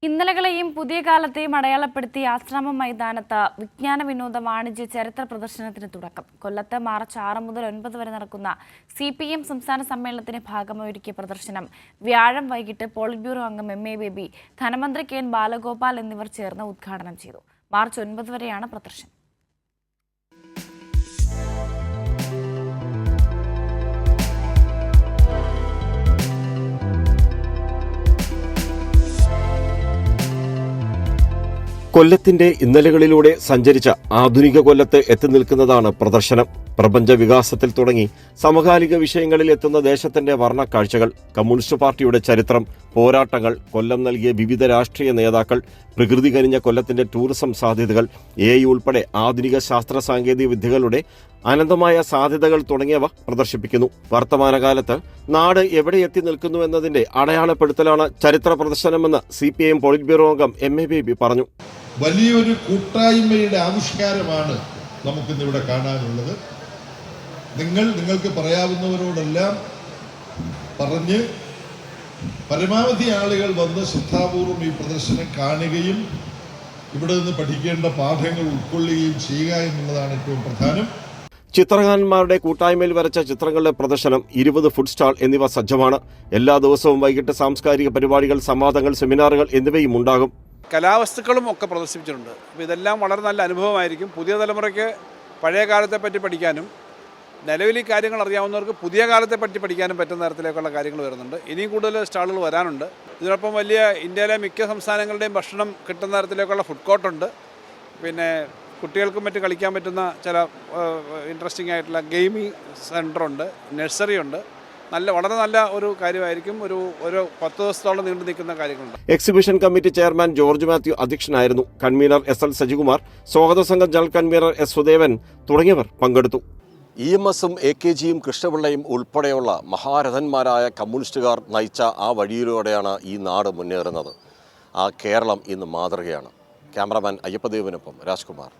ഇന്നലകളെയും പുതിയ കാലത്തെയും അടയാളപ്പെടുത്തി ആശ്രമം മൈതാനത്ത് വിജ്ഞാന വിനോദ വാണിജ്യ ചരിത്ര പ്രദർശനത്തിന് തുടക്കം. കൊല്ലത്ത് മാർച്ച് 6 മുതൽ 9 വരെ നടക്കുന്ന CPM സംസ്ഥാന സമ്മേളനത്തിന്റെ ഭാഗമായി ഒരുക്കിയ പ്രദർശനം വ്യാഴം വൈകിട്ട് പോളിറ്റ് ബ്യൂറോ അംഗം MA ബേബി, ധനമന്ത്രി KN ബാലഗോപാൽ എന്നിവർ ചേർന്ന് ഉദ്ഘാടനം ചെയ്തു. മാർച്ച് 9 വരെയാണ് പ്രദർശനം. കൊല്ലത്തിന്റെ ഇന്നലകളിലൂടെ സഞ്ചരിച്ച ആധുനിക കൊല്ലത്ത് എത്തി നിൽക്കുന്നതാണ് പ്രദർശനം. പ്രപഞ്ച വികാസത്തിൽ തുടങ്ങി സമകാലിക വിഷയങ്ങളിൽ എത്തുന്ന ദേശത്തിന്റെ വർണ്ണക്കാഴ്ചകൾ, കമ്മ്യൂണിസ്റ്റ് പാർട്ടിയുടെ ചരിത്രം, പോരാട്ടങ്ങൾ, കൊല്ലം നൽകിയ വിവിധ രാഷ്ട്രീയ നേതാക്കൾ, പ്രകൃതി കനിഞ്ഞ കൊല്ലത്തിന്റെ ടൂറിസം സാധ്യതകൾ, AI ഉൾപ്പെടെ ആധുനിക ശാസ്ത്ര സാങ്കേതിക വിദ്യകളുടെ അനന്തമായ സാധ്യതകൾ തുടങ്ങിയവ പ്രദർശിപ്പിക്കുന്നു. വർത്തമാനകാലത്ത് നാട് എവിടെ എത്തി നിൽക്കുന്നു എന്നതിന്റെ അടയാളപ്പെടുത്തലാണ് ചരിത്ര പ്രദർശനമെന്ന് CPIM പോളിറ്റ് ബ്യൂറോ അംഗം MA ബേബി പറഞ്ഞു. വലിയൊരു കൂട്ടായ്മയുടെ ആവിഷ്കാരമാണ് നമുക്കിന്നിവിടെ കാണാനുള്ളത്. നിങ്ങൾക്ക് പറയാവുന്നവരോടെല്ലാം പറഞ്ഞ് പരമാവധി ആളുകൾ വന്ന് ശ്രദ്ധാപൂർവം ഈ പ്രദർശനം കാണുകയും ഇവിടെ നിന്ന് പഠിക്കേണ്ട പാഠങ്ങൾ ഉൾക്കൊള്ളുകയും ചെയ്യുക എന്നുള്ളതാണ് ഏറ്റവും പ്രധാനം. ചിത്രകാരന്മാരുടെ കൂട്ടായ്മയിൽ വരച്ച ചിത്രങ്ങളുടെ പ്രദർശനം, 20 ഫുഡ് സ്റ്റാൾ എന്നിവ സജ്ജമാണ്. എല്ലാ ദിവസവും വൈകിട്ട് സാംസ്കാരിക പരിപാടികൾ, സംവാദങ്ങൾ, സെമിനാറുകൾ എന്നിവയും ഉണ്ടാകും. കലാവസ്തുക്കളും ഒക്കെ പ്രദർശിപ്പിച്ചിട്ടുണ്ട്. അപ്പോൾ ഇതെല്ലാം വളരെ നല്ല അനുഭവമായിരിക്കും. പുതിയ തലമുറയ്ക്ക് പഴയ കാലത്തെ പറ്റി പഠിക്കാനും നിലവിൽ ഈ കാര്യങ്ങൾ അറിയാവുന്നവർക്ക് പുതിയ കാലത്തെ പറ്റി പഠിക്കാനും പറ്റുന്ന തരത്തിലേക്കുള്ള കാര്യങ്ങൾ വരുന്നുണ്ട്. ഇനിയും കൂടുതൽ സ്റ്റാളുകൾ വരാനുണ്ട്. ഇതിനൊപ്പം വലിയ ഇന്ത്യയിലെ മിക്ക സംസ്ഥാനങ്ങളുടെയും ഭക്ഷണം കിട്ടുന്ന തരത്തിലേക്കുള്ള ഫുഡ് കോർട്ടുണ്ട്. പിന്നെ കുട്ടികൾക്കും മറ്റ് കളിക്കാൻ പറ്റുന്ന ചില ഇൻട്രസ്റ്റിംഗ് ആയിട്ടുള്ള ഗെയിമിംഗ് സെൻ്ററുണ്ട്, നഴ്സറിയുണ്ട്. വളരെ നല്ല ഒരു കാര്യമായിരിക്കും. ഒരു 10 ദിവസത്തോളം നീണ്ടു നിൽക്കുന്ന കാര്യങ്ങളുണ്ട്. Exhibition committee chairman George Mathew അധ്യക്ഷനായിരുന്നു. കൺവീനർ SL സജികുമാർ, സ്വാഗത സംഘം ജനറൽ കൺവീനർ S സുദേവൻ തുടങ്ങിയവർ പങ്കെടുത്തു. EMSും AKGയും കൃഷ്ണപിള്ളയും ഉൾപ്പെടെയുള്ള മഹാരഥന്മാരായ കമ്മ്യൂണിസ്റ്റുകാർ നയിച്ച ആ വഴിയിലൂടെയാണ് ഈ നാട് മുന്നേറുന്നത്. ആ കേരളം ഇന്ന് മാതൃകയാണ്. ക്യാമറാമാൻ അയ്യപ്പദേവനൊപ്പം രാജ്കുമാർ.